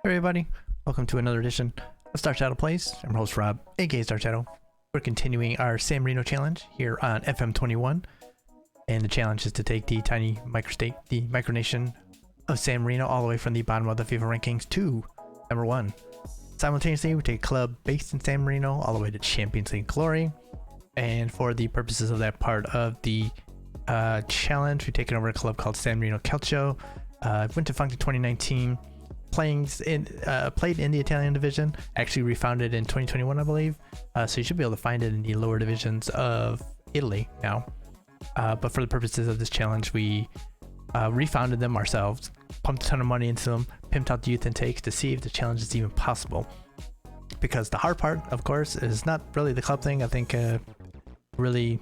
Hey everybody, welcome to another edition of Star Shadow Plays. I'm your host Rob, aka Star Shadow. We're continuing our San Marino challenge here on FM21, and the challenge is to take the tiny microstate, the micronation of San Marino, all the way from the bottom of the FIFA rankings to number 1. Simultaneously, we take a club based in San Marino all the way to Champions League glory, and for the purposes of that part of the challenge, we've taken over a club called San Marino Calcio. Went to Funky 2019. Played in the Italian division, actually refounded in 2021, I believe. So you should be able to find it in the lower divisions of Italy now. But for the purposes of this challenge, we refounded them ourselves, pumped a ton of money into them, pimped out the youth intakes to see if the challenge is even possible. Because the hard part, of course, is not really the club thing. I think really,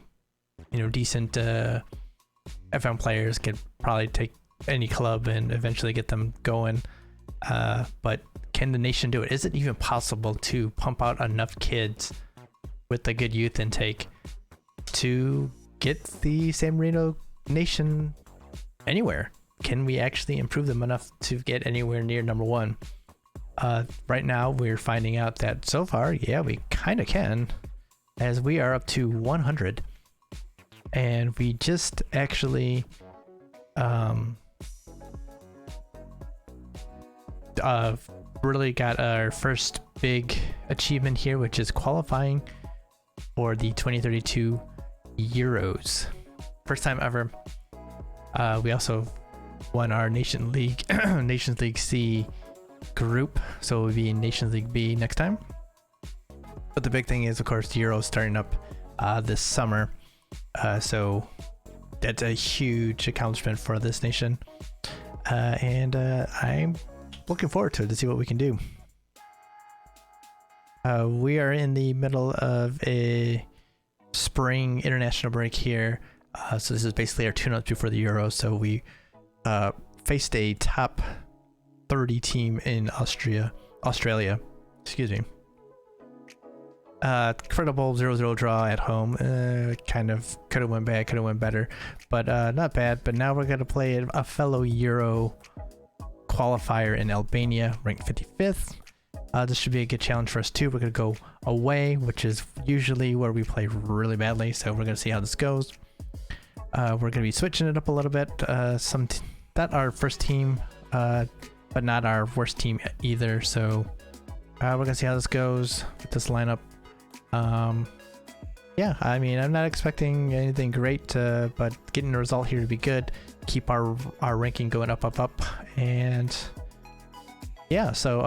decent FM players could probably take any club and eventually get them going. But can the nation do it? Is it even possible to pump out enough kids with a good youth intake to get the San Marino nation anywhere? Can we actually improve them enough to get anywhere near number 1? Right now we're finding out that so far, yeah, we kind of can, as we are up to 100, and we just actually really got our first big achievement here, which is qualifying for the 2032 Euros. First time ever. We also won our Nation League Nations League C group, so we'll be in Nations League B next time. But the big thing is, of course, the Euros starting up this summer, so that's a huge accomplishment for this nation, and I'm looking forward to it to see what we can do. We are in the middle of a spring international break here, so this is basically our tune-up before the Euros. So we faced a top 30 team in Australia. Excuse me. Incredible 0-0 draw at home. Kind of could have went bad, could have went better, but not bad. But now we're gonna play a fellow Euro qualifier in Albania, ranked 55th. This should be a good challenge for us too. We're gonna go away, which is usually where we play really badly, so we're gonna see how this goes. We're gonna be switching it up a little bit. Not our first team, but not our worst team either, so we're gonna see how this goes with this lineup. Yeah, I mean, I'm not expecting anything great, but getting the result here to be good, keep our ranking going up, and yeah. So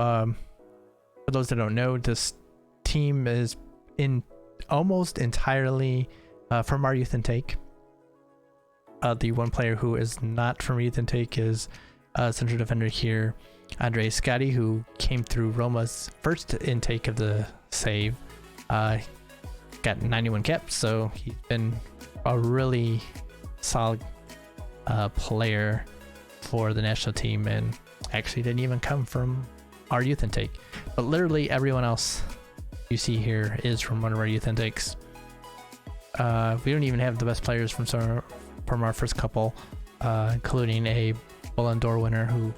for those that don't know, this team is in almost entirely from our youth intake. The one player who is not from youth intake is central defender here, Andre Scotti, who came through Roma's first intake of the save. Got 91 caps, so he's been a really solid player for the national team, and actually didn't even come from our youth intake. But literally everyone else you see here is from one of our youth intakes. We don't even have the best players from our first couple, including a Ballon d'Or winner who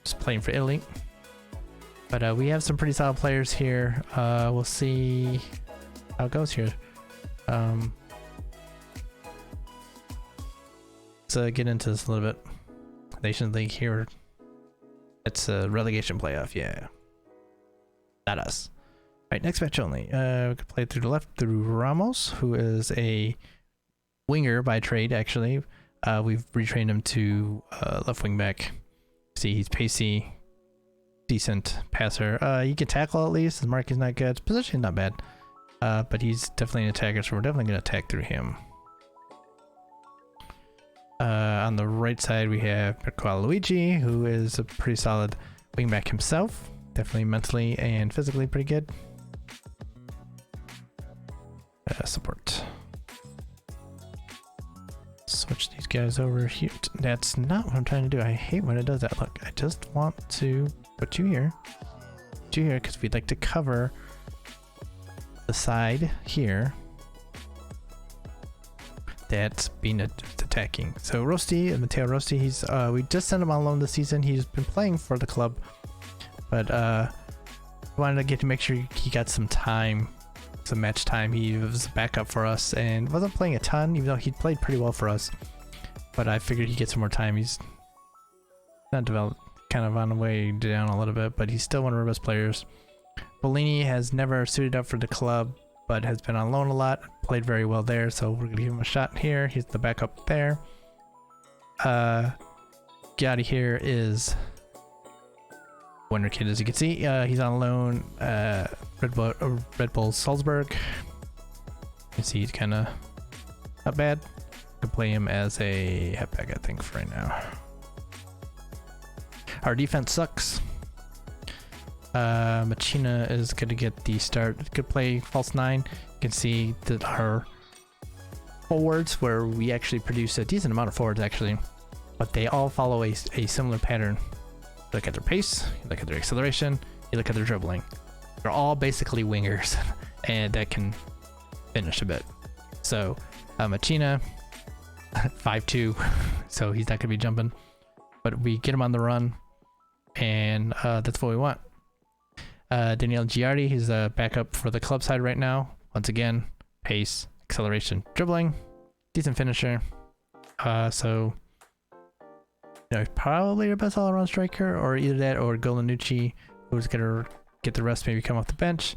is playing for Italy. But we have some pretty solid players here. We'll see how it goes here. Let's get into this a little bit. Nations League here. It's a relegation playoff, yeah. Not us. Alright, next match only. We could play through the left through Ramos, who is a winger by trade, actually. We've retrained him to left wing back. See, he's pacey, decent passer. He can tackle at least. His mark is not good. His position is not bad. But he's definitely an attacker, so we're definitely going to attack through him. On the right side, we have Luigi, who is a pretty solid wingback himself. Definitely mentally and physically pretty good. Support. Switch these guys over here. That's not what I'm trying to do. I hate when it does that. Look, I just want to put you here. Put you here because we'd like to cover the side here. that's been attacking. So Rosti, Matteo Rosti, he's we just sent him on loan this season. He's been playing for the club, but wanted to make sure he got some time, some match time. He was a backup for us and wasn't playing a ton, even though he played pretty well for us. But I figured he'd get some more time. He's not developed, kind of on the way down a little bit, but he's still one of our best players. Bellini has never suited up for the club, but has been on loan a lot, played very well there, so we're gonna give him a shot here. He's the backup there. Gatti here is wonder kid, as you can see. He's on loan, Red Bull Salzburg. You can see he's kind of not bad. Could play him as a halfback, I think, for right now. Our defense sucks. Machina is going to get the start. Could play false 9. You can see that our forwards, where we actually produce a decent amount of forwards actually, but they all follow a similar pattern. Look at their pace, you look at their acceleration, you look at their dribbling. They're all basically wingers and that can finish a bit. So Machina, 5'2", so he's not going to be jumping, but we get him on the run, and that's what we want. Daniele Giardi, he's a backup for the club side right now. Once again, pace, acceleration, dribbling, decent finisher. So, you know, probably our best all-around striker, or either that or Golanucci, who's gonna get the rest, maybe come off the bench.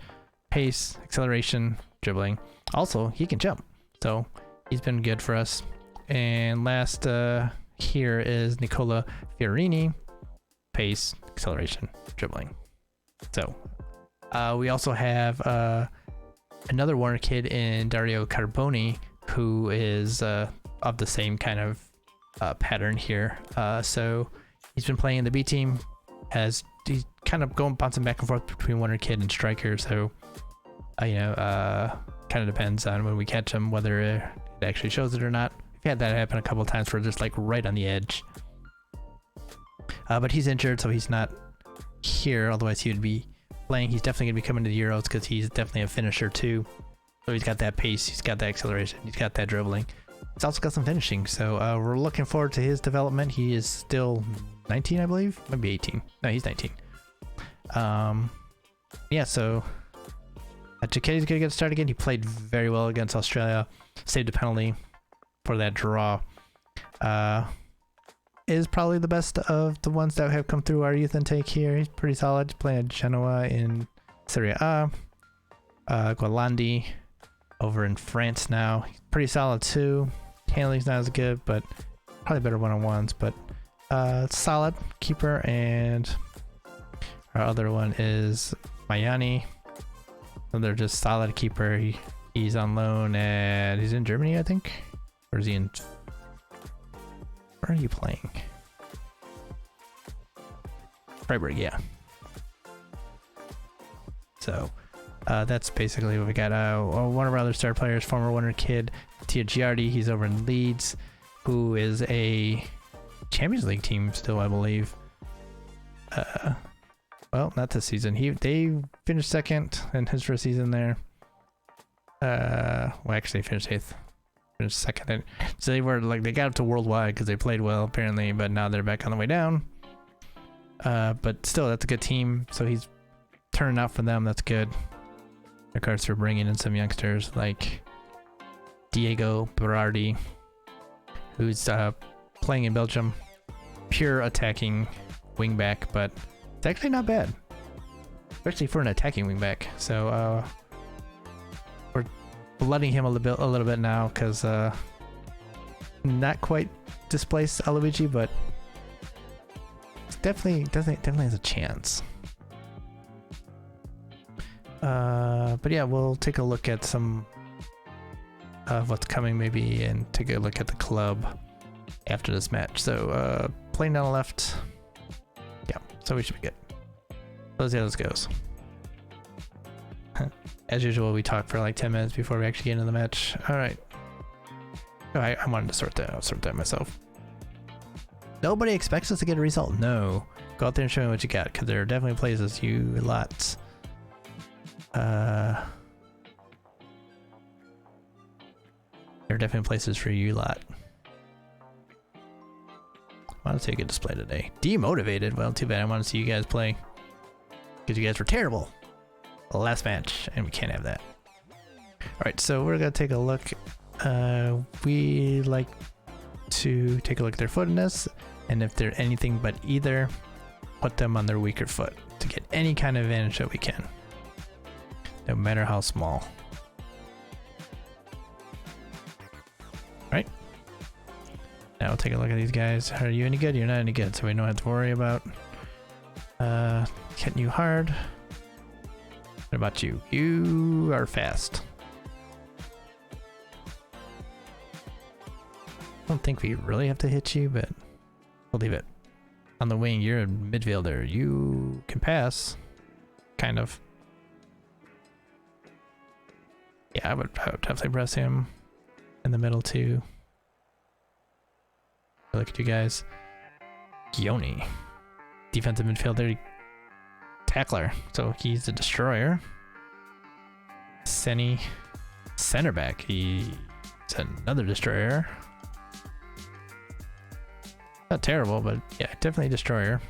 Pace, acceleration, dribbling. Also, he can jump, so he's been good for us. And last here is Nicola Fiorini. Pace, acceleration, dribbling. So we also have another Warner kid in Dario Carboni, who is of the same kind of pattern here. So he's been playing in the B team, he's kind of bouncing back and forth between Warner kid and striker. So you know, kind of depends on when we catch him, whether it actually shows it or not. We've had that happen a couple of times where just like right on the edge. But he's injured, so he's not here, otherwise he would be playing. He's definitely going to be coming to the Euros because he's definitely a finisher too. So he's got that pace, he's got that acceleration, he's got that dribbling. He's also got some finishing, so we're looking forward to his development. He is still 19, I believe, maybe 18. No, he's 19. Yeah, so Giacchetti's going to get a start again. He played very well against Australia, saved a penalty for that draw. Is probably the best of the ones that have come through our youth intake here. He's pretty solid. He's playing at Genoa in Serie A. Gualandi over in France now. He's pretty solid too. Handling's not as good, but probably better one-on-ones. But solid keeper. And our other one is Mayani. So they're just solid keeper. He's on loan and he's in Germany, I think. Or is he in... Where are you playing? Freiburg, yeah. So that's basically what we got. One of our other star players, former Wonder kid, Tia Giardi. He's over in Leeds, who is a Champions League team still, I believe. Well, not this season. They finished second in his first season there. Well, actually, finished 8th. Second, so they were like, they got up to worldwide because they played well apparently, but now they're back on the way down. But still, that's a good team, so he's turning out for them. That's good. Of course, we're bringing in some youngsters like Diego Berardi, who's playing in Belgium, pure attacking wingback, but it's actually not bad, especially for an attacking wingback. So we're blooding him a little bit now because not quite displaced Aloigi, but definitely has a chance. But yeah, we'll take a look at some of what's coming maybe, and take a look at the club after this match. So playing down the left, yeah, so we should be good. Let's see how this goes. As usual, we talk for like 10 minutes before we actually get into the match. All right. Oh, I wanted to sort that. I'll sort that myself. Nobody expects us to get a result. No. Go out there and show me what you got, because there are definitely places you lots. There are definitely places for you lot. I want to see a good display today. Demotivated? Well, too bad. I want to see you guys play. Because you guys were terrible. Last match, and we can't have that. Alright, so we're going to take a look. We like to take a look at their footedness, and if they're anything but either, put them on their weaker foot to get any kind of advantage that we can. No matter how small. Alright. Now we'll take a look at these guys. Are you any good? You're not any good, so we don't have to worry about hitting you hard. What about you? You are fast. I don't think we really have to hit you, but we'll leave it. On the wing, you're a midfielder. You can pass. Kind of. Yeah, I would definitely press him in the middle too. Look at you guys. Gioni. Defensive midfielder. Tackler. So he's a destroyer. Senny. Center back. He's another destroyer. Not terrible, but yeah, definitely a destroyer.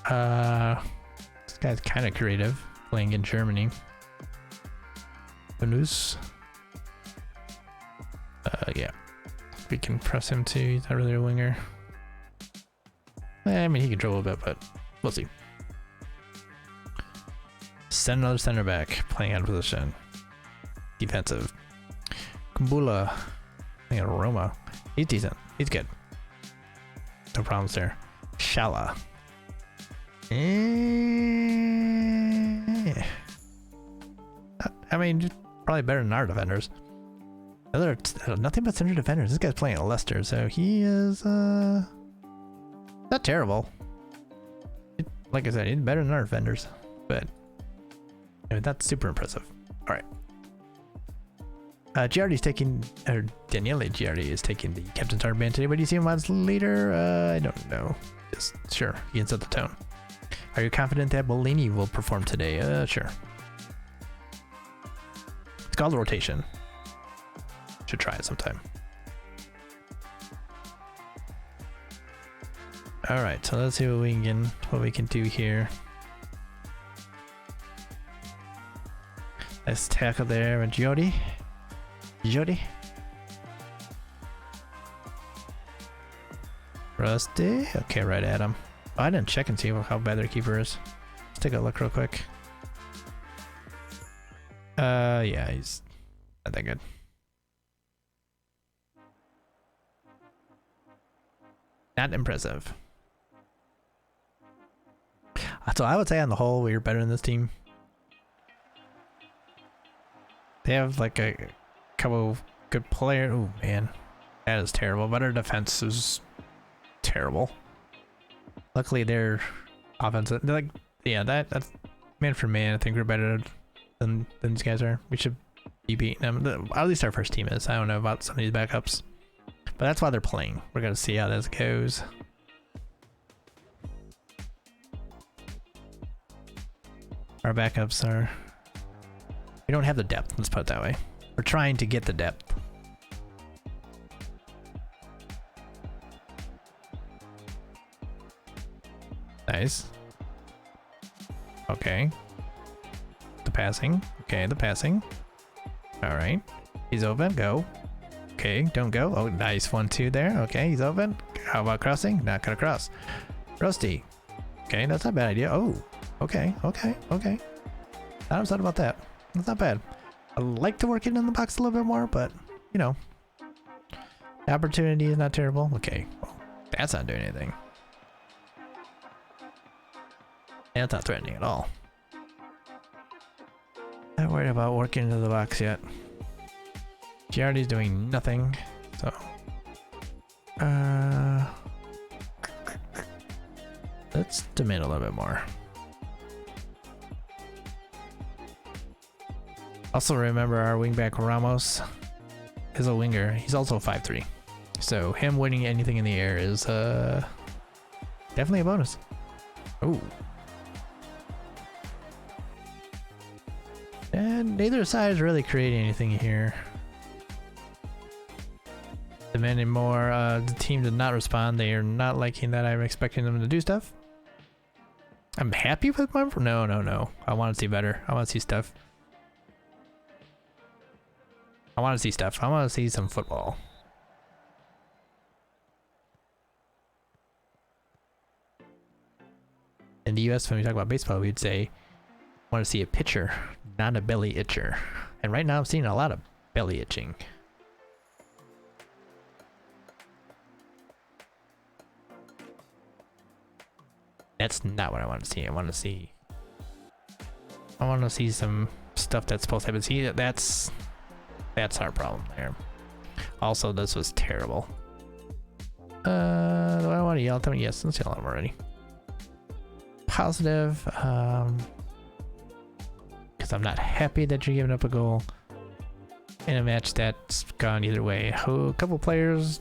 This guy's kind of creative, playing in Germany. Bonus. Yeah. We can press him too. He's not really a winger. I mean, he can dribble a bit, but we'll see. Send another center back, playing out of position. Defensive. Kumbula. Playing at Roma. He's decent. He's good. No problems there. Shala. I mean, probably better than our defenders. Nothing but center defenders. This guy's playing at Leicester, so he is not terrible. Like I said, he's better than our defenders, but I mean, that's super impressive. All right. Giardi's taking, or Daniele Giardi is taking the captain's armband today. What do you see him as leader? I don't know. Just sure, he can set the tone. Are you confident that Bellini will perform today? Sure. It's called rotation. Should try it sometime. All right, so let's see what we can do here. Nice tackle there with Jody. Rusty. Okay, right at him. Oh, I didn't check and see how bad their keeper is. Let's take a look real quick. Yeah, he's not that good. Not impressive. So I would say on the whole, we're better than this team. They have like a couple good players. Oh man, that is terrible. But our defense is terrible. Luckily, their offense, they're like, yeah, that's man for man. I think we're better than these guys are. We should be beating them. At least our first team is. I don't know about some of these backups, but that's why they're playing. We're gonna see how this goes. Our backups are. We don't have the depth. Let's put it that way. We're trying to get the depth. Nice. Okay. The passing. Okay, the passing. All right. He's open. Go. Okay, don't go. Oh, nice 1-2 there. Okay, he's open. How about crossing? Not gonna cross. Rusty. Okay, that's not a bad idea. Oh, okay. Not upset about that. That's not bad. I like to work it in the box a little bit more, but you know, the opportunity is not terrible. Okay, well, that's not doing anything. That's not threatening at all. Not worried about working into the box yet. Giardi's doing nothing, so let's demand a little bit more. Also remember our wingback Ramos is a winger. He's also 5'3", so him winning anything in the air is definitely a bonus. Ooh. And neither side is really creating anything here. demanding more. The team did not respond. They are not liking that I'm expecting them to do stuff. I'm happy with my... No. I want to see better. I want to see stuff. I want to see stuff. I want to see some football. In the US, when we talk about baseball, we'd say, want to see a pitcher, not a belly itcher. And right now I'm seeing a lot of belly itching. That's not what I want to see. I want to see some stuff that's supposed to happen. See, that's our problem there. Also, this was terrible. Do I want to yell at them? Yes, let's yell at them already. Positive, because I'm not happy that you're giving up a goal in a match that's gone either way. A couple players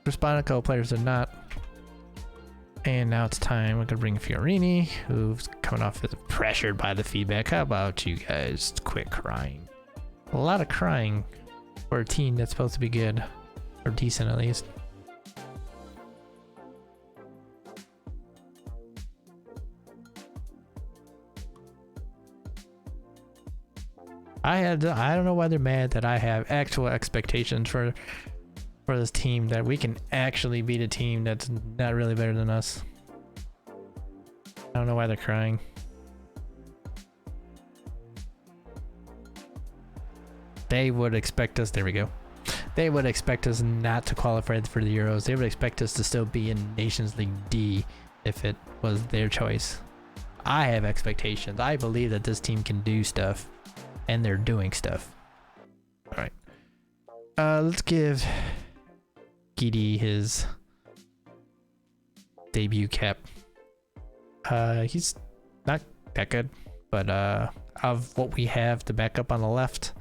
responded, a couple players did not. And now it's time. We're gonna bring Fiorini, who's coming off as pressured by the feedback. How about you guys quit crying? A lot of crying for a team that's supposed to be good, or decent at least. I don't know why they're mad that I have actual expectations for this team, that we can actually beat a team that's not really better than us. I don't know why they're crying. They would expect us, there we go. They would expect us not to qualify for the Euros. They would expect us to still be in Nations League D if it was their choice. I have expectations. I believe that this team can do stuff, and they're doing stuff. All right. Let's give Gidi his debut cap. He's not that good, but of what we have to back up on the left,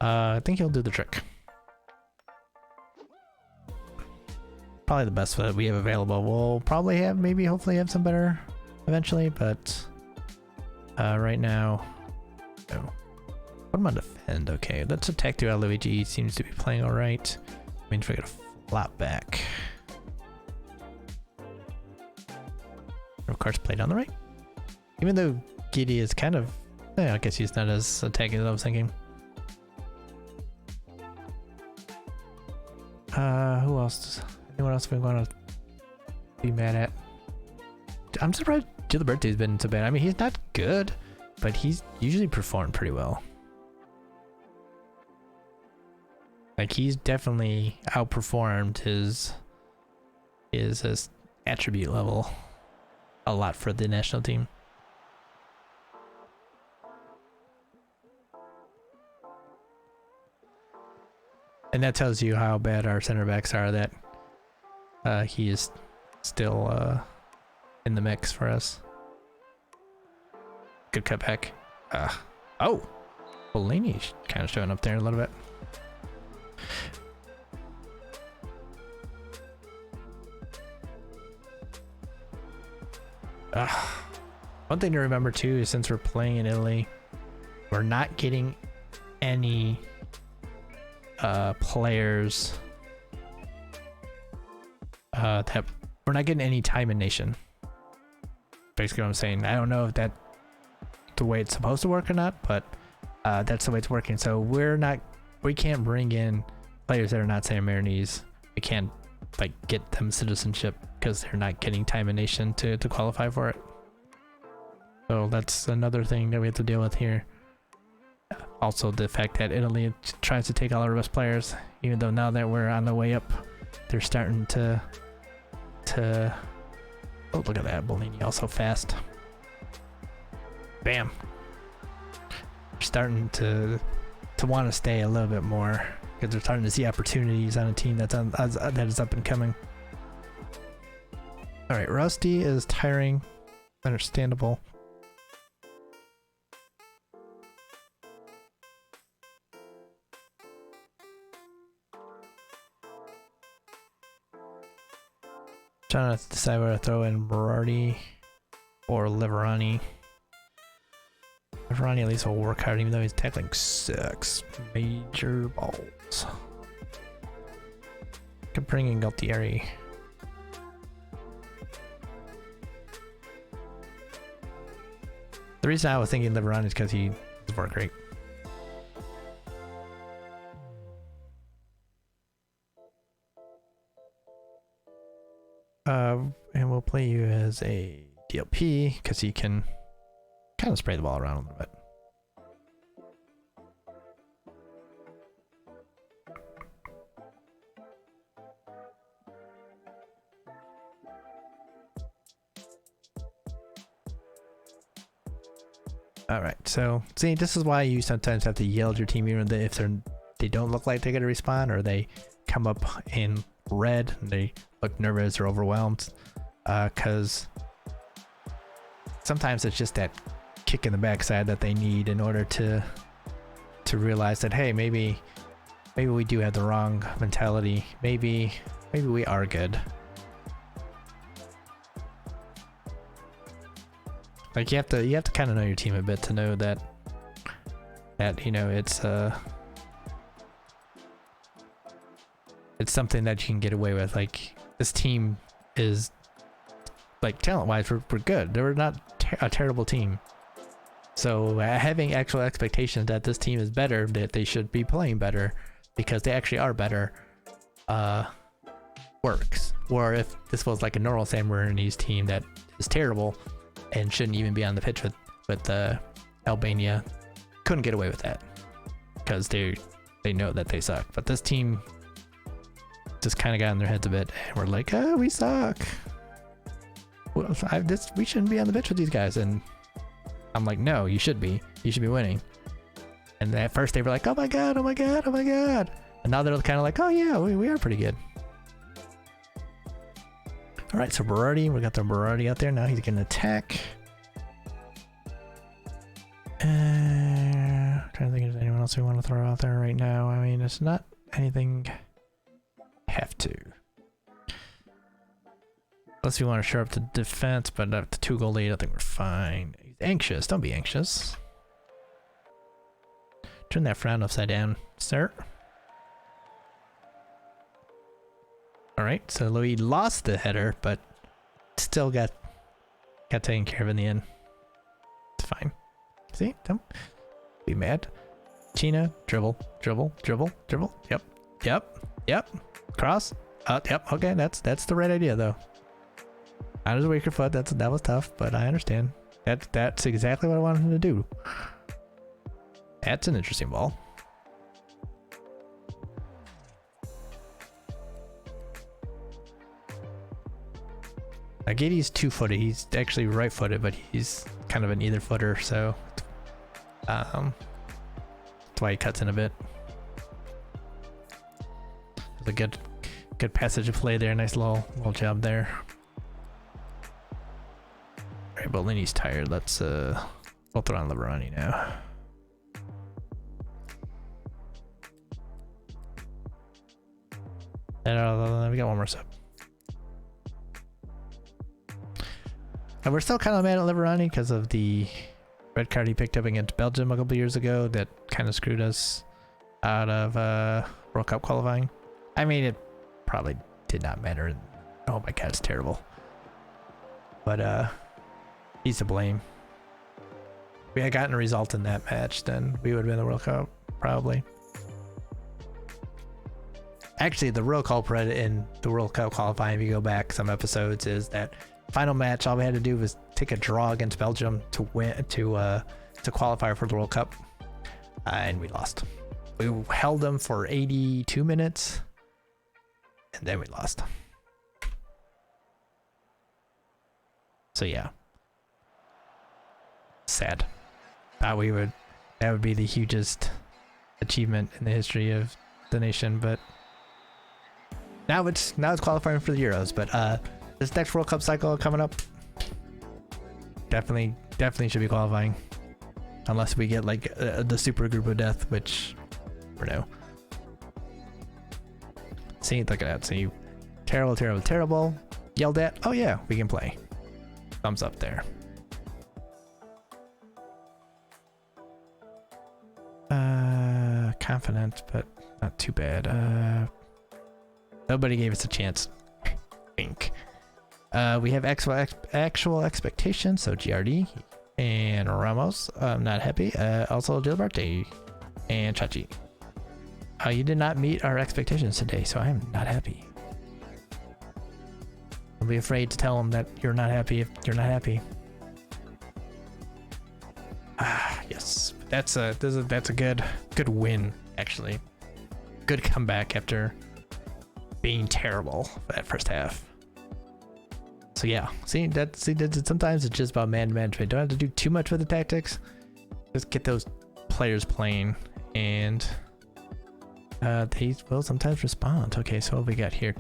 I think he'll do the trick. Probably the best that we have available. We'll probably have, maybe hopefully have some better eventually, but right now, no. What am I defend? Okay, let's attack through Luigi. Seems to be playing all right. Means we're gonna flop back. Of course, play down the right. Even though Gidi is kind of, I guess he's not as attacking as I was thinking. Who else? Anyone else we want to be mad at? I'm surprised Giliberti's been so bad. I mean, he's not good, but he's usually performed pretty well. Like, he's definitely outperformed his attribute level a lot for the national team. And that tells you how bad our center backs are, that he is still in the mix for us. Good cutback. Oh! Bellini's kind of showing up there a little bit. One thing to remember too is, since we're playing in Italy, we're not getting any players that we're not getting any time in nation. Basically what I'm saying. I don't know if that's the way it's supposed to work or not, but that's the way it's working. So we can't bring in players that are not San Marinese. We can't like get them citizenship because they're not getting time in nation to qualify for it. So that's another thing that we have to deal with here. Also, the fact that Italy tries to take all our best players, even though now that we're on the way up, they're starting to oh, look at that, Bellini also fast. Bam. They're starting to want to stay a little bit more, because they're starting to see opportunities on a team that is up and coming. All right, Rusty is tiring, understandable. Trying to decide whether to throw in Berardi or Liverani. Liverani at least will work hard, even though he's tackling 6 major balls. Could bringing Galtieri. The reason I was thinking Liverani is because he does work great. And we'll play you as a DLP because he can kind of spray the ball around a little bit. All right, so see, this is why you sometimes have to yell at your team even if they don't look like they're gonna respond, or they come up in red and they look nervous or overwhelmed, because sometimes it's just that kick in the backside that they need in order to realize that, hey, maybe we do have the wrong mentality. Maybe we are good. Like you have to kind of know your team a bit to know that you know it's something that you can get away with. Like this team is, like, talent-wise, we're good. We're not a terrible team. So having actual expectations that this team is better, that they should be playing better because they actually are better, works. Or if this was like a normal San Marino's team that is terrible and shouldn't even be on the pitch with Albania, couldn't get away with that because they know that they suck. But this team just kind of got in their heads a bit, and we're like, oh, we suck. Well, we shouldn't be on the pitch with these guys. And I'm like, no, you should be. You should be winning. And at first they were like, oh my god, oh my god, oh my god. And now they're kind of like, oh yeah, we are pretty good. All right, so Berardi, we got the Berardi out there. Now he's gonna attack. Trying to think if there's anyone else we want to throw out there right now. I mean, it's not anything have to. Unless we want to shore up the defense, but at the 2-goal lead, I think we're fine. He's anxious. Don't be anxious. Turn that frown upside down, sir. Alright, so Louis lost the header, but still got taken care of in the end. It's fine. See? Don't be mad. China, dribble, dribble, dribble, dribble. Yep, yep, yep. Cross. Yep, okay, that's the right idea though. Not his weaker foot, that was tough, but I understand. That's exactly what I wanted him to do. That's an interesting ball. Gady's 2-footed. He's actually right-footed, but he's kind of an either-footer, so that's why he cuts in a bit. There's a good passage of play there. Nice little job there. All right, Bolini's tired. Let's we'll throw on Liverani now. And we got one more sub. And we're still kind of mad at Liverani because of the red card he picked up against Belgium a couple years ago that kind of screwed us out of World Cup qualifying. I mean, it probably did not matter. Oh my god, it's terrible. But he's to blame. If we had gotten a result in that match, then we would have been in the World Cup, probably. Actually, the real culprit in the World Cup qualifying, if you go back some episodes, is that final match, all we had to do was take a draw against Belgium to win, to qualify for the World Cup, and we lost. We held them for 82 minutes, and then we lost. So yeah, sad. That would be the hugest achievement in the history of the nation, but now it's qualifying for the Euros. But this next World Cup cycle coming up, definitely should be qualifying, unless we get like the super group of death, which we know. See, look at that. See, terrible. Yelled at. Oh yeah, we can play. Thumbs up there. Confident, but not too bad. Nobody gave us a chance. Wink. We have actual expectations, so GRD and Ramos. I'm not happy. Also Gilberte and Chachi. You did not meet our expectations today, so I am not happy. Don't be afraid to tell them that you're not happy if you're not happy. Yes, that's a good win, actually. Good comeback after being terrible for that first half. So yeah, see, sometimes it's just about man management. Don't have to do too much with the tactics. Just get those players playing, and they will sometimes respond. Okay, so what we got here?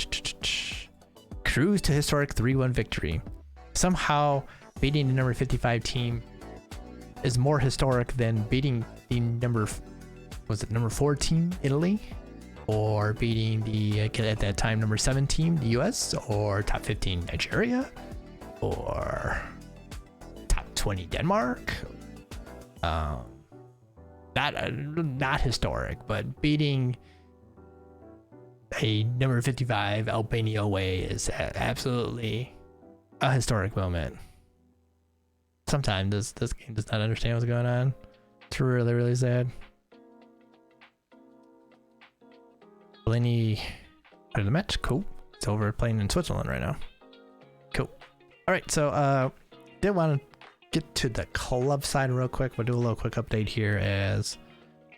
Cruise to historic 3-1 victory. Somehow beating the number 55 team is more historic than beating the number 4 team, Italy, or beating the at that time number 7 team, the US, or top 15 Nigeria, or top 20 Denmark. Not historic, but beating a number 55 Albania away is absolutely a historic moment. Sometimes this game does not understand what's going on. It's really, really sad. Lenny out of the match. Cool. It's over playing in Switzerland right now. Cool. All right, so did want to get to the club side real quick. We'll do a little quick update here as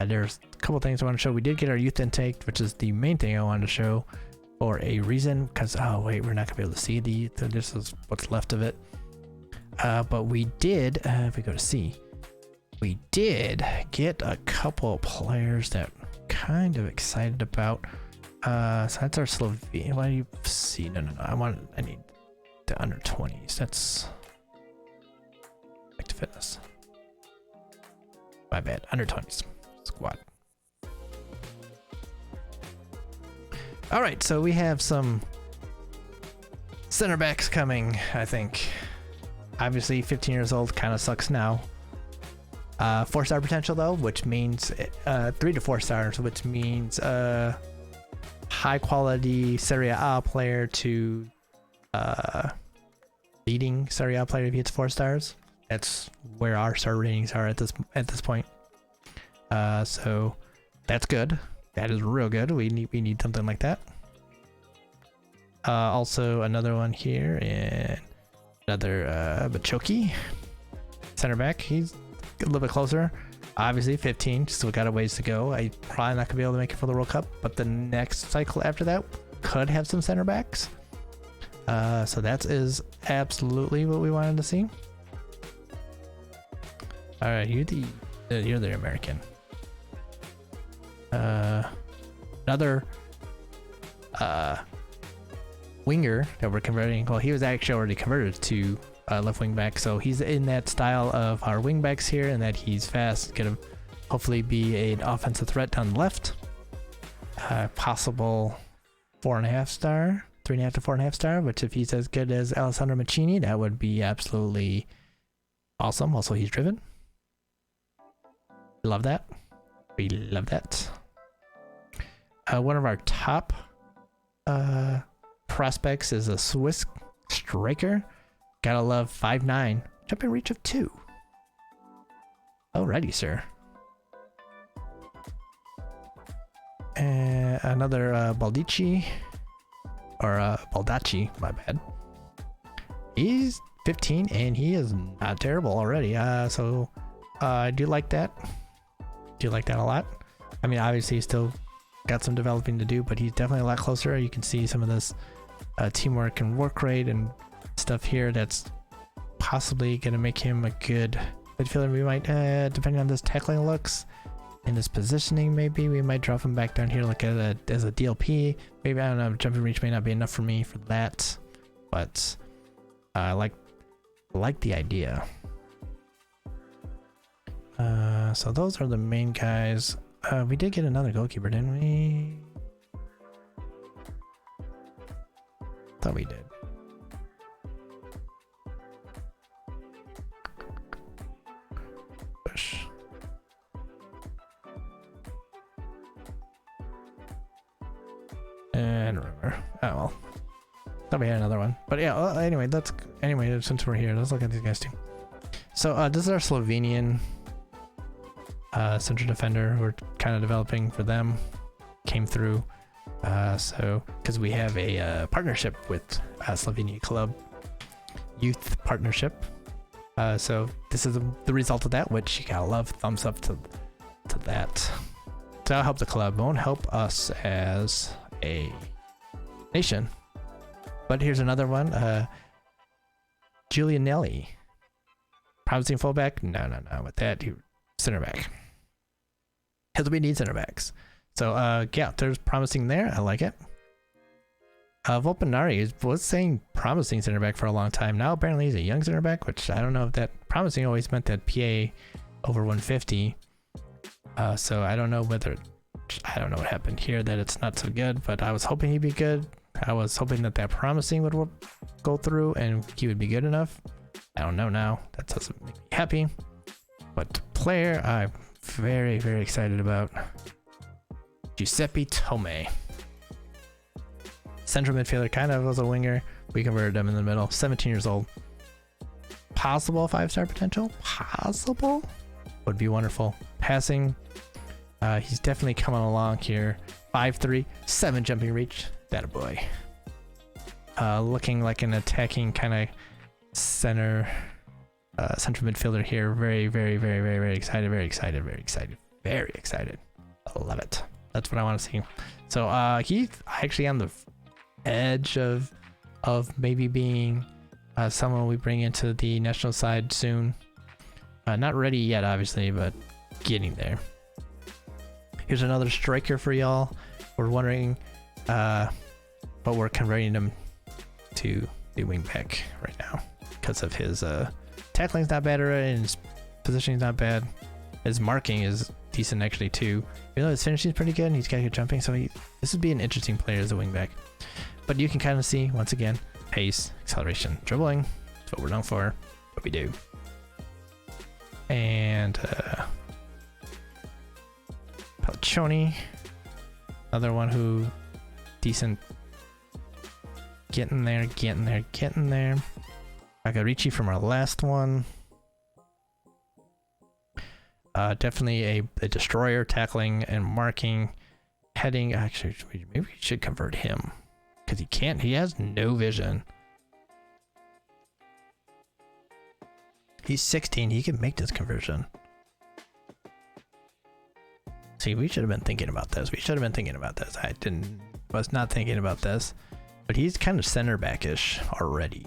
there's a couple things I want to show. We did get our youth intake, which is the main thing I wanted to show for a reason, because oh wait, we're not gonna be able to see the this is what's left of it. But we did, if we go to C, we did get a couple of players that I'm kind of excited about. So that's our Slovenia. Why do you see? No. I need the under 20s. That's back to fitness. My bad. Under 20s squad. All right, so we have some center backs coming, I think. Obviously 15 years old kind of sucks now. 4-star potential though, which means 3 to 4 stars, which means high quality Serie A player to leading Serie A player if he gets 4 stars. That's where our star ratings are at this point. So that's good. That is real good. We need something like that. Also another one here, and another Bachoki, center back. He's a little bit closer. Obviously 15, still got a ways to go. I probably not gonna be able to make it for the World Cup, but the next cycle after that could have some center backs. So that is absolutely what we wanted to see. All right, you're the American. Another winger that we're converting. Well, he was actually already converted to left wing back, so he's in that style of our wing backs here, and that he's fast, gonna hopefully be an offensive threat down the left. Possible 4.5 star, 3.5 to 4.5 star, which if he's as good as Alessandro Mancini, that would be absolutely awesome. Also, he's driven. Love that. We love that. One of our top prospects is a Swiss striker. Gotta love 5'9", jumping reach of 2. Alrighty, sir. Another Baldacci, or Baldacci, my bad. He's 15 and he is not terrible already. So I do like that. Do like that a lot. I mean, obviously he's still got some developing to do, but he's definitely a lot closer. You can see some of this teamwork and work rate and stuff here that's possibly going to make him a good midfielder. We might, depending on this tackling looks and his positioning, maybe we might drop him back down here like as a DLP. Maybe, I don't know, jumping reach may not be enough for me for that, but I like the idea. So those are the main guys. We did get another goalkeeper, didn't we? Thought we did. Push. I don't remember. Oh well. Thought we had another one. But yeah, anyway, since we're here, let's look at these guys too. So this is our Slovenian central defender. We're kind of developing for them. Came through. So because we have a partnership with Slovenia Club, youth partnership. So this is the result of that, which you gotta love. Thumbs up to that. So that'll help the club. Won't help us as a nation. But here's another one. Giulianelli. Promising fullback? No. With that, center back. Because we need center backs. So yeah, there's promising there. I like it. Volpinari was saying promising center back for a long time. Now apparently he's a young center back, which I don't know if that promising always meant that PA over 150. So I don't know what happened here, that it's not so good, but I was hoping he'd be good. I was hoping that promising would go through and he would be good enough. I don't know now. That doesn't make me happy. But the player I'm very, very excited about, Giuseppe Tome. Central midfielder, kind of was a winger. We converted him in the middle. 17 years old. Possible 5-star potential? Possible? Would be wonderful. Passing. He's definitely coming along here. 5'3", 7 jumping reach. That a boy. Looking like an attacking kind of central midfielder here. Very, very, very, very, very excited. Very excited. Very excited. Very excited. I love it. That's what I want to see. So he's actually on the edge of maybe being someone we bring into the national side soon. Not ready yet, obviously, but getting there. Here's another striker for y'all. We're wondering, but we're converting him to the wing back right now because of his tackling's not bad, and his positioning's not bad. His marking is decent actually too. Even though his finishing is pretty good and he's got good jumping, so this would be an interesting player as a wing back. But you can kind of see, once again, pace, acceleration, dribbling. That's what we're known for, what we do. And Pelcioni, another one who decent, getting there. Agarici from our last one. Definitely a destroyer, tackling and marking, heading. Actually, maybe we should convert him because he has no vision. He's 16, he can make this conversion. See, we should have been thinking about this. I was not thinking about this, but he's kind of center back-ish already.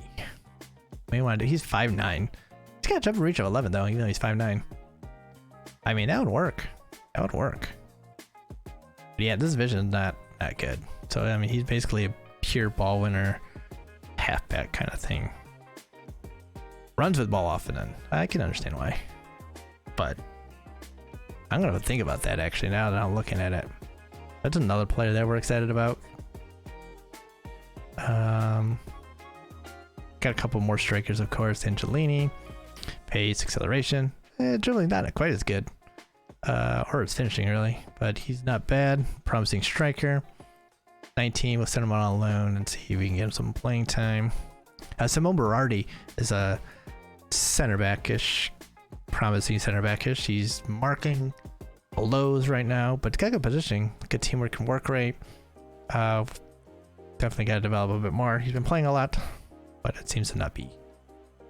He's 5'9". He's got a jump and reach of 11 though, even though he's 5'9". I mean, that would work. But yeah, this vision is not good. So, I mean, he's basically a pure ball winner, halfback kind of thing. Runs with ball often, and I can understand why. But I'm going to think about that actually now that I'm looking at it. That's another player that we're excited about. Got a couple more strikers, of course. Angelini, pace, acceleration. Dribbling not quite as good, or it's finishing really, but he's not bad. Promising striker. 19, we'll send him on loan and see if we can get him some playing time. Simone Berardi is a center back-ish, promising center back-ish. He's marking lows right now, but got good positioning, good teamwork and work rate. Definitely got to develop a bit more. He's been playing a lot, but it seems to not be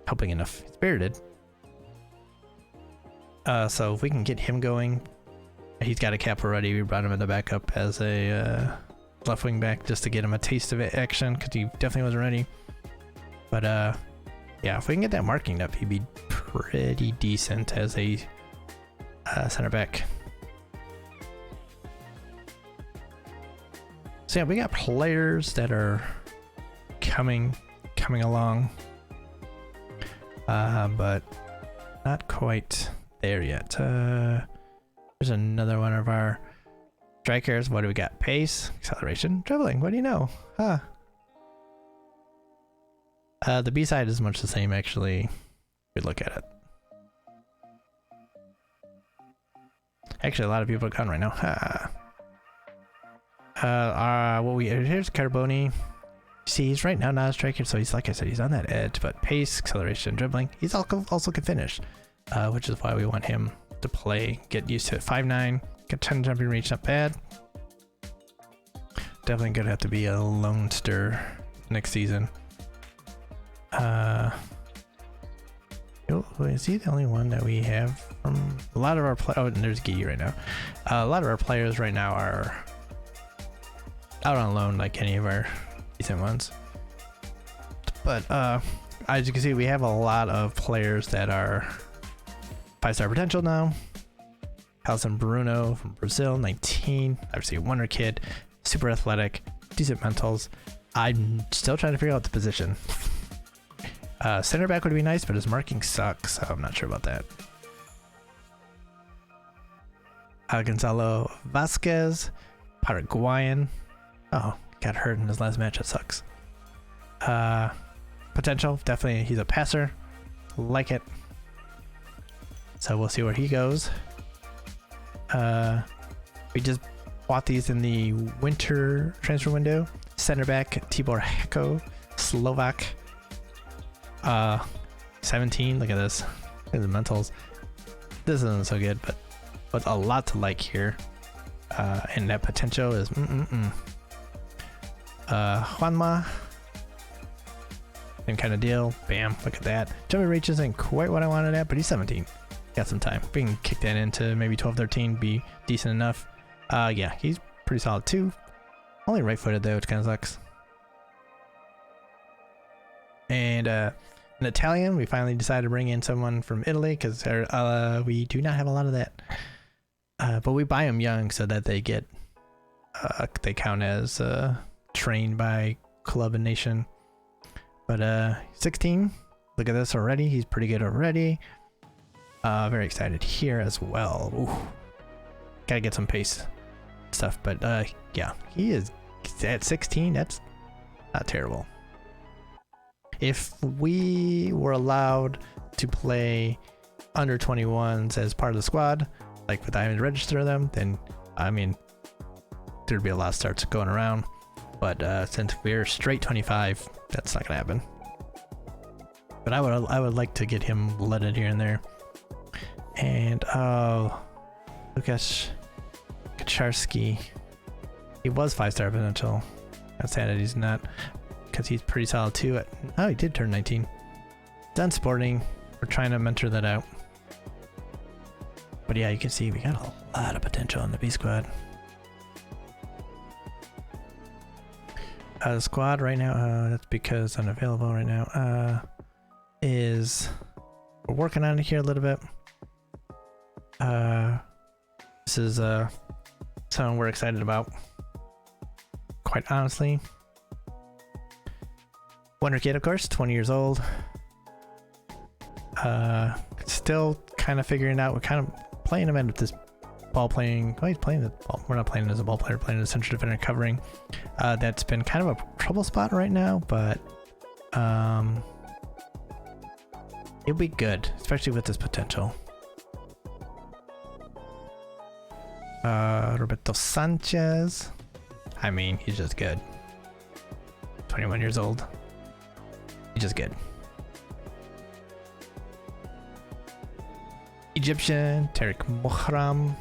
helping enough. He's spirited. So if we can get him going, he's got a cap already. We brought him in the backup as a left wing back just to get him a taste of action because he definitely wasn't ready. But yeah, if we can get that marking up, he'd be pretty decent as a center back. So yeah, we got players that are coming along, but not quite there yet. There's another one of our strikers. What do we got? Pace, acceleration, dribbling. What do you know? The B side is much the same actually. We look at it. Actually, a lot of people are gone right now. Here's Carboni. See, he's right now not a striker, so he's, like I said, he's on that edge, but pace, acceleration, dribbling, he's also can finish, which is why we want him to play, get used to it. 5'9", get 10 jumping reach, not bad. Definitely gonna have to be a lone stir next season. Is he the only one that we have from a lot of our oh, and there's Gee right now. A lot of our players right now are out on loan, like any of our decent ones. But as you can see, we have a lot of players that are 5-star potential now. A San Marino from Brazil, 19. Obviously a wonder kid, super athletic, decent mentals. I'm still trying to figure out the position. Center back would be nice, but his marking sucks, so I'm not sure about that. Gonzalo Vasquez, Paraguayan. Oh, got hurt in his last match. That sucks. Potential, definitely. He's a passer. Like it. So we'll see where he goes. We just bought these in the winter transfer window. Center back, Tibor Heko, Slovak. 17. Look at this. Look at the mentals. This isn't so good, but a lot to like here. And that potential is Juanma. Same kind of deal. Bam. Look at that. Jumping reach isn't quite what I wanted at, but he's 17. Got some time. We can kick that into maybe 12, 13. Be decent enough. Yeah, he's pretty solid too. Only right-footed though, which kind of sucks. And an Italian, we finally decided to bring in someone from Italy because we do not have a lot of that. But we buy them young so that they get they count as trained by club and nation. But 16, look at this already. He's pretty good already. Very excited here as well. Ooh. Gotta get some pace stuff, but yeah, he is at 16. That's not terrible. If we were allowed to play under 21s as part of the squad, like without having to register them, then I mean there'd be a lot of starts going around. But since we're straight 25, that's not gonna happen. But I would like to get him leaded here and there. And Lukasz Kaczarski, he was 5-star potential. That's sad that he's not, because he's pretty solid too. Oh, he did turn 19. Done sporting. We're trying to mentor that out. But yeah, you can see we got a lot of potential in the B squad. The squad right now, that's because unavailable right now, is we're working on it here a little bit. This is something we're excited about, quite honestly. Wonder kid, of course, 20 years old. Still kind of figuring out. We're kind of playing him at this ball playing. Oh, he's playing the ball. We're not playing him as a ball player, playing as a central defender covering. That's been kind of a trouble spot right now, but it'll be good, especially with this potential. Roberto Sanchez. I mean, he's just good. 21 years old. He's just good. Egyptian, Tariq Mohram.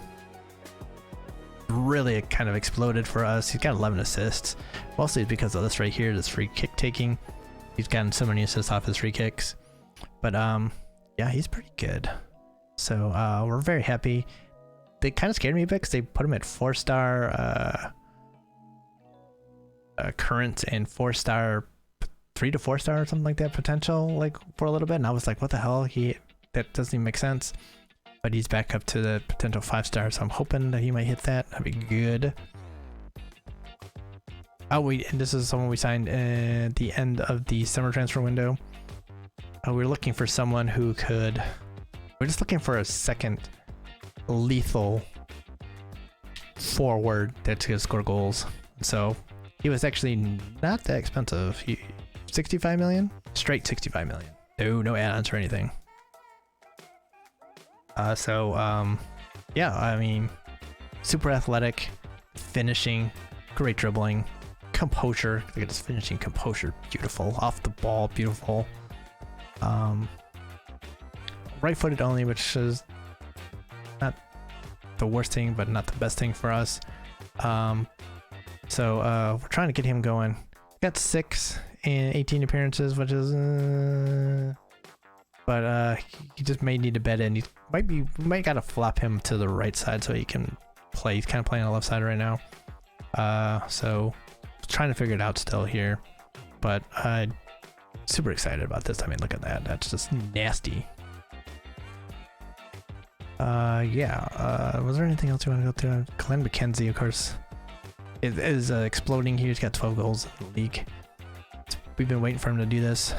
Really kind of exploded for us. He's got 11 assists. Mostly because of this right here, this free kick taking. He's gotten so many assists off his free kicks. But yeah, he's pretty good. So we're very happy. They kind of scared me a bit because they put him at 4-star current and 4-star, 3 to 4-star or something like that potential, like for a little bit. And I was like, what the hell? That doesn't even make sense. But he's back up to the potential 5-star, so I'm hoping that he might hit that. That'd be good. Oh, and this is someone we signed at the end of the summer transfer window. We're looking for someone who could. We're just looking for a second lethal forward that's gonna score goals. So he was actually not that expensive. 65 million, straight 65 million. No add-ons or anything. Yeah, I mean, super athletic, finishing, great dribbling, composure. Look at his finishing composure, beautiful. Off the ball, beautiful. Right-footed only, which is not the worst thing, but not the best thing for us. So we're trying to get him going. Got 6 in 18 appearances, which is, but he just may need to bed in. We might gotta flop him to the right side so he can play. He's kind of playing on the left side right now. So trying to figure it out still here, but super excited about this. I mean, look at that. That's just nasty. Yeah. Was there anything else you want to go through? Glenn McKenzie, of course, is exploding here. He's got 12 goals in the league. We've been waiting for him to do this.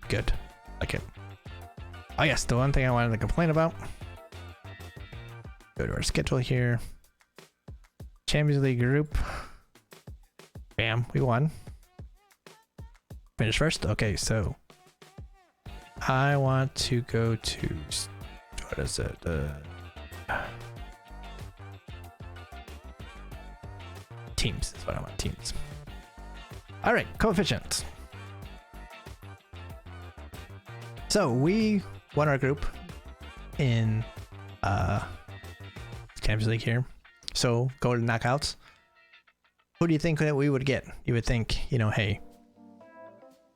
Good. Like it. Oh yes, the one thing I wanted to complain about. Go to our schedule here. Champions League group. Bam, we won. Finish first. Okay, so I want to go to, what is it? Teams is what I want. Teams. All right, coefficients. So we won our group in Champions League here. So go to knockouts. Who do you think that we would get? You would think, you know, hey,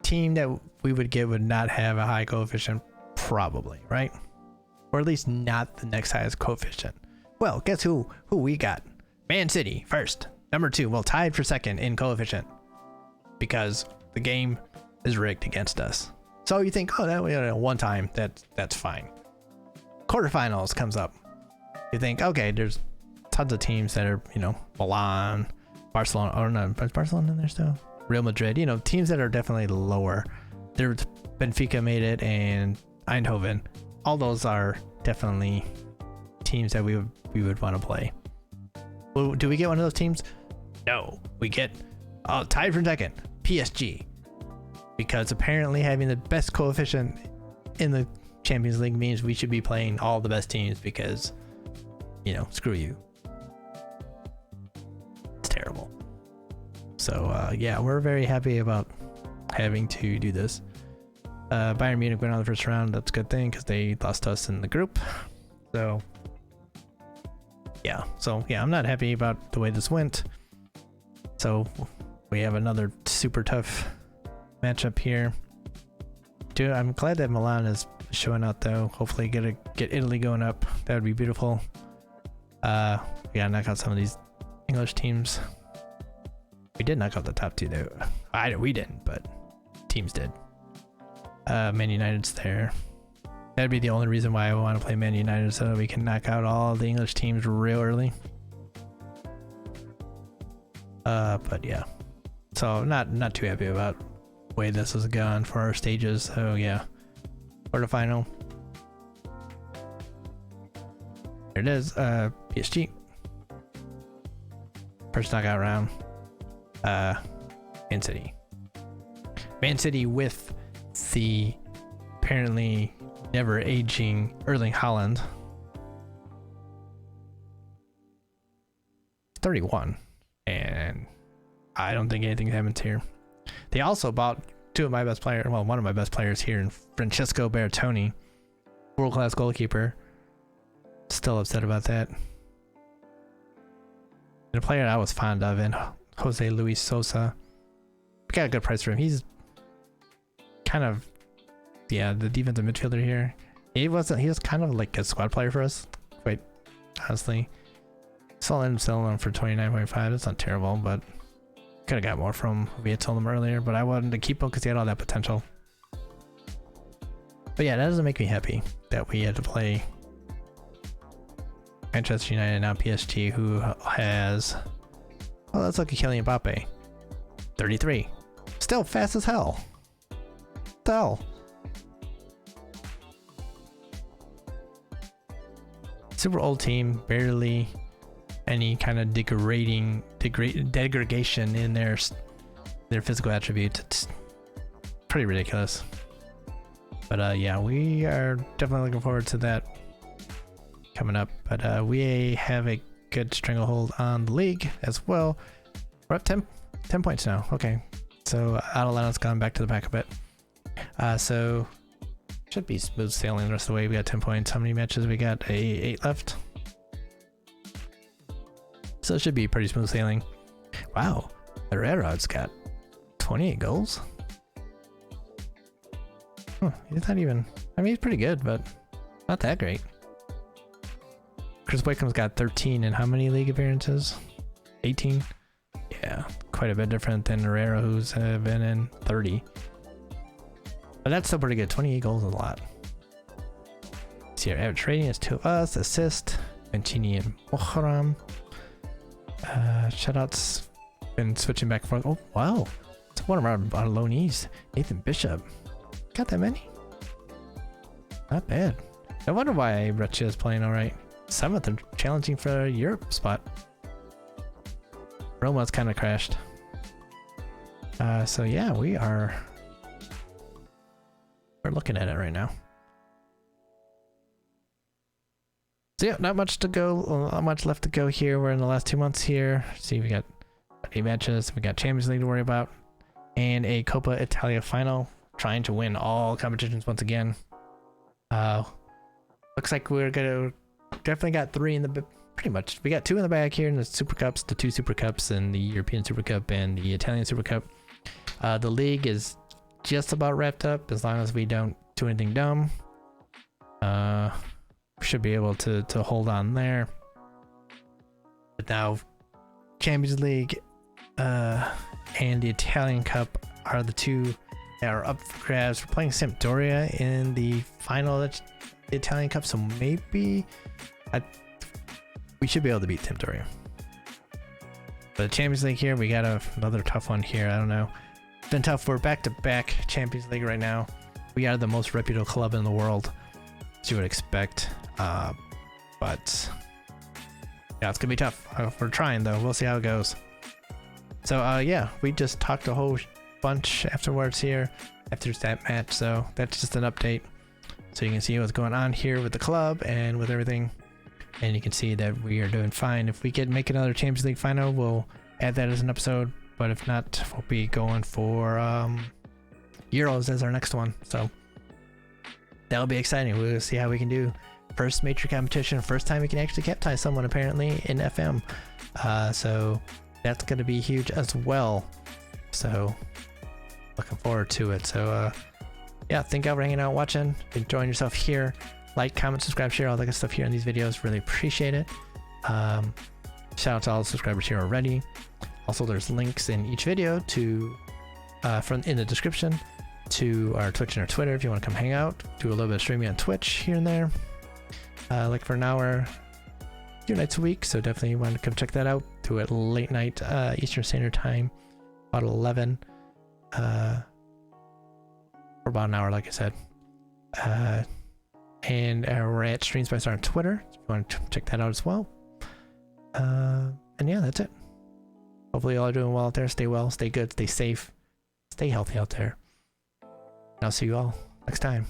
team that we would get would not have a high coefficient, probably, right? Or at least not the next highest coefficient. Well, guess who we got? Man City first. Number 2, well, tied for second in coefficient because the game is rigged against us. So you think, oh, that one time, that's fine. Quarterfinals comes up. You think, okay, there's tons of teams that are, you know, Milan, Barcelona, or not, is Barcelona in there still? Real Madrid, you know, teams that are definitely lower. There's Benfica made it, and Eindhoven. All those are definitely teams that we would want to play. Well, do we get one of those teams? No, we get tied for second, PSG, because apparently having the best coefficient in the Champions League means we should be playing all the best teams because, you know, screw you. It's terrible. So yeah, we're very happy about having to do this. Bayern Munich went on the first round. That's a good thing because they lost us in the group. So yeah, I'm not happy about the way this went. So we have another super tough matchup here. Dude, I'm glad that Milan is showing out though. Hopefully get Italy going up. That would be beautiful. We gotta knock out some of these English teams. We did knock out the top 2 though. We didn't, but teams did. Man United's there. That'd be the only reason why I want to play Man United, so that we can knock out all the English teams real early. But yeah. So not too happy about the way this has gone for our stages. So yeah. Quarterfinal. There it is. PSG. First knockout round. Man City. Man City with the apparently never aging Erling Haaland. 31. And I don't think anything happens here. They also bought one of my best players here in Francesco Bertoni, world-class goalkeeper. Still upset about that. And a player I was fond of in Jose Luis Sosa. We got a good price for him. He's kind of, yeah, the defensive midfielder here. He was kind of like a squad player for us, quite honestly. Selling him for 29.5. That's not terrible, but could have got more from we had told him earlier, but I wanted to keep him because he had all that potential. But yeah, that doesn't make me happy that we had to play Manchester United, now PSG, who has, oh, let's look at Kylian Mbappe. 33. Still fast as hell. What the hell? Super old team, barely any kind of degradation in their physical attributes. It's pretty ridiculous. But yeah, we are definitely looking forward to that coming up. But we have a good stranglehold on the league as well. We're up 10 points now. Okay, so Atlanta's gone back to the back a bit. So should be smooth sailing the rest of the way. We got 10 points. How many matches we got? 8 left. So it should be pretty smooth sailing. Wow, the Railroad's got 28 goals. Huh, he's not even, I mean, he's pretty good, but not that great. Chris Wickham's got 13 and how many league appearances? 18? Yeah, quite a bit different than Herrera, who's been in 30. But that's still pretty good. 28 goals is a lot. See, our average rating is 2 of us. Assist, Mancini and Moharam. Shutouts, been switching back and forth. Oh, wow. It's one of our loanees, Nathan Bishop. Got that many? Not bad. I wonder why Breccia is playing alright. 7th and challenging for a Europe spot. Roma's kind of crashed. So yeah, we're looking at it right now. So yeah, not much to go, not much left to go here. We're in the last 2 months here. See, we got 8 matches, we got Champions League to worry about, and a Coppa Italia final. Trying to win all competitions once again. Looks like we're gonna definitely got 3 in the, pretty much. We got 2 in the bag here in the Super Cups, the 2 Super Cups, and the European Super Cup and the Italian Super Cup. The league is just about wrapped up as long as we don't do anything dumb. We should be able to hold on there. But now, Champions League and the Italian Cup are the 2 that are up for grabs. We're playing Sampdoria in the final of the Italian Cup, so maybe we should be able to beat Sampdoria. But the Champions League here, we got another tough one here. I don't know. It's been tough. We're back-to-back Champions League right now. We are the most reputable club in the world, as you would expect. But yeah, it's gonna be tough. We're trying though. We'll see how it goes. So yeah, we just talked a whole bunch afterwards here after that match, so that's just an update so you can see what's going on here with the club and with everything, and you can see that we are doing fine. If we can make another Champions League final, we'll add that as an episode, but if not, we'll be going for Euros as our next one, so that'll be exciting. We'll see how we can do. First major competition, first time we can actually captain someone apparently in FM, so that's going to be huge as well. So looking forward to it. So yeah, thank you for hanging out, watching, enjoying yourself here. Like, comment, subscribe, share, all that good stuff here in these videos. Really appreciate it. Shout out to all the subscribers here already. Also, there's links in each video to in the description to our Twitch and our Twitter if you want to come hang out. Do a little bit of streaming on Twitch here and there. Like for an hour, 2 nights a week. So definitely want to come check that out. Do it late night Eastern Standard Time, about 11. For about an hour, like I said. And we're at Streams by Star on Twitter, if you want to check that out as well. And yeah, that's it. Hopefully you all are doing well out there. Stay well, stay good, stay safe, stay healthy out there. And I'll see you all next time.